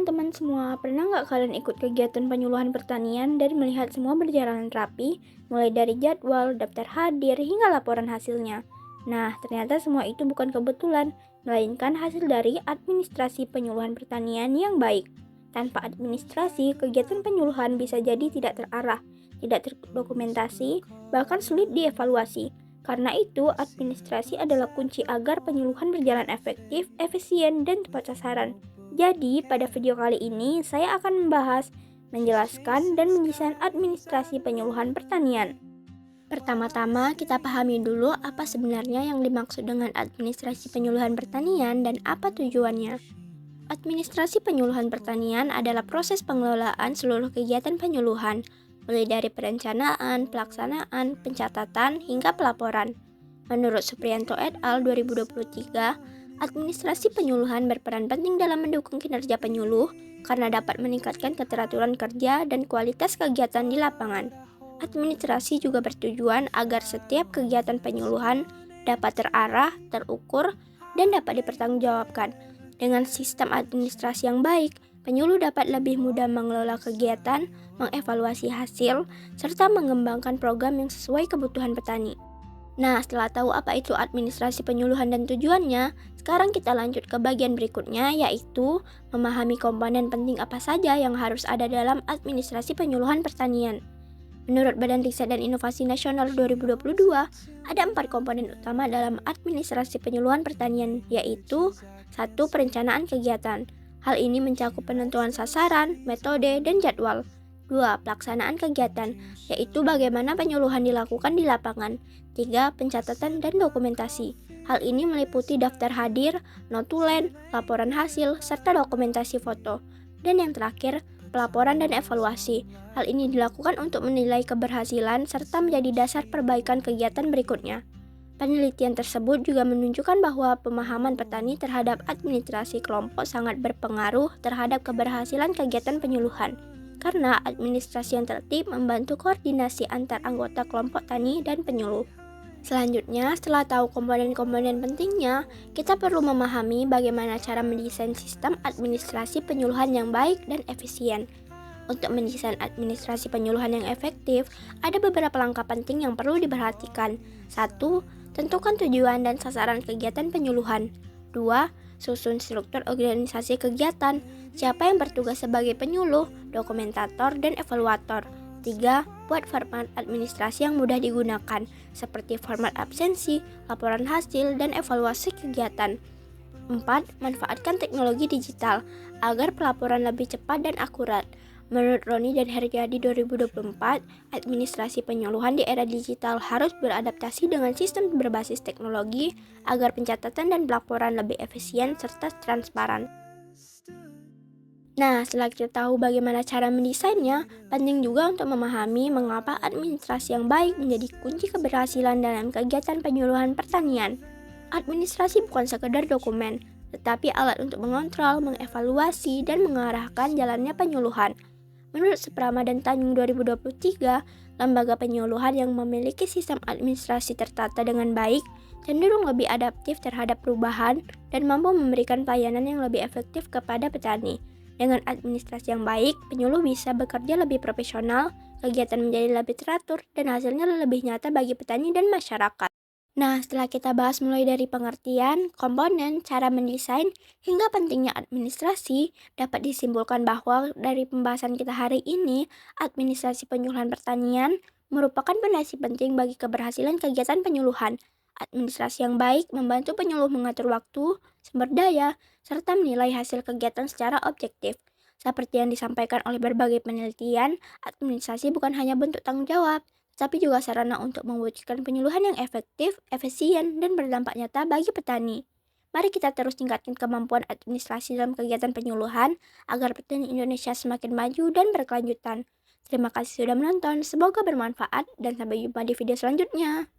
teman-teman semua, pernah nggak kalian ikut kegiatan penyuluhan pertanian dan melihat semua berjalan rapi, mulai dari jadwal, daftar hadir, hingga laporan hasilnya? Nah, ternyata semua itu bukan kebetulan, melainkan hasil dari administrasi penyuluhan pertanian yang baik. Tanpa administrasi, kegiatan penyuluhan bisa jadi tidak terarah, tidak terdokumentasi, bahkan sulit dievaluasi. Karena itu, administrasi adalah kunci agar penyuluhan berjalan efektif, efisien, dan tepat sasaran. Jadi, pada video kali ini saya akan membahas, menjelaskan, dan mendesain administrasi penyuluhan pertanian. Pertama-tama, kita pahami dulu apa sebenarnya yang dimaksud dengan administrasi penyuluhan pertanian dan apa tujuannya. Administrasi penyuluhan pertanian adalah proses pengelolaan seluruh kegiatan penyuluhan, mulai dari perencanaan, pelaksanaan, pencatatan, hingga pelaporan. Menurut Supriyanto et al. 2023, administrasi penyuluhan berperan penting dalam mendukung kinerja penyuluh karena dapat meningkatkan keteraturan kerja dan kualitas kegiatan di lapangan. Administrasi juga bertujuan agar setiap kegiatan penyuluhan dapat terarah, terukur, dan dapat dipertanggungjawabkan. Dengan sistem administrasi yang baik, penyuluh dapat lebih mudah mengelola kegiatan, mengevaluasi hasil, serta mengembangkan program yang sesuai kebutuhan petani. Nah, setelah tahu apa itu administrasi penyuluhan dan tujuannya, sekarang kita lanjut ke bagian berikutnya, yaitu memahami komponen penting apa saja yang harus ada dalam administrasi penyuluhan pertanian. Menurut Badan Riset dan Inovasi Nasional 2022, ada 4 komponen utama dalam administrasi penyuluhan pertanian, yaitu 1. Perencanaan kegiatan. Hal ini mencakup penentuan sasaran, metode, dan jadwal. 2. Pelaksanaan kegiatan, yaitu bagaimana penyuluhan dilakukan di lapangan. 3. Pencatatan dan dokumentasi. Hal ini meliputi daftar hadir, notulen, laporan hasil, serta dokumentasi foto. Dan yang terakhir, pelaporan dan evaluasi. Hal ini dilakukan untuk menilai keberhasilan serta menjadi dasar perbaikan kegiatan berikutnya. Penelitian tersebut juga menunjukkan bahwa pemahaman petani terhadap administrasi kelompok sangat berpengaruh terhadap keberhasilan kegiatan penyuluhan, karena administrasi yang tertib membantu koordinasi antar anggota kelompok tani dan penyuluh. Selanjutnya, setelah tahu komponen-komponen pentingnya, kita perlu memahami bagaimana cara mendesain sistem administrasi penyuluhan yang baik dan efisien. Untuk mendesain administrasi penyuluhan yang efektif, ada beberapa langkah penting yang perlu diperhatikan. 1. Tentukan tujuan dan sasaran kegiatan penyuluhan. 2. Susun struktur organisasi kegiatan. Siapa yang bertugas sebagai penyuluh, dokumentator, dan evaluator. 3. Buat format administrasi yang mudah digunakan, seperti format absensi, laporan hasil, dan evaluasi kegiatan. 4. Manfaatkan teknologi digital agar pelaporan lebih cepat dan akurat. Menurut Roni dan Heriadi 2024, administrasi penyuluhan di era digital harus beradaptasi dengan sistem berbasis teknologi agar pencatatan dan pelaporan lebih efisien serta transparan. Nah, setelah kita tahu bagaimana cara mendesainnya, penting juga untuk memahami mengapa administrasi yang baik menjadi kunci keberhasilan dalam kegiatan penyuluhan pertanian. Administrasi bukan sekedar dokumen, tetapi alat untuk mengontrol, mengevaluasi, dan mengarahkan jalannya penyuluhan. Menurut Suprama dan Tanjung 2023, lembaga penyuluhan yang memiliki sistem administrasi tertata dengan baik cenderung lebih adaptif terhadap perubahan dan mampu memberikan pelayanan yang lebih efektif kepada petani. Dengan administrasi yang baik, penyuluh bisa bekerja lebih profesional, kegiatan menjadi lebih teratur, dan hasilnya lebih nyata bagi petani dan masyarakat. Nah, setelah kita bahas mulai dari pengertian, komponen, cara mendesain, hingga pentingnya administrasi, dapat disimpulkan bahwa dari pembahasan kita hari ini, administrasi penyuluhan pertanian merupakan fondasi penting bagi keberhasilan kegiatan penyuluhan. Administrasi yang baik membantu penyuluh mengatur waktu, sumber daya, serta menilai hasil kegiatan secara objektif. Seperti yang disampaikan oleh berbagai penelitian, administrasi bukan hanya bentuk tanggung jawab, tapi juga sarana untuk mewujudkan penyuluhan yang efektif, efisien, dan berdampak nyata bagi petani. Mari kita terus tingkatkan kemampuan administrasi dalam kegiatan penyuluhan agar petani Indonesia semakin maju dan berkelanjutan. Terima kasih sudah menonton, semoga bermanfaat dan sampai jumpa di video selanjutnya.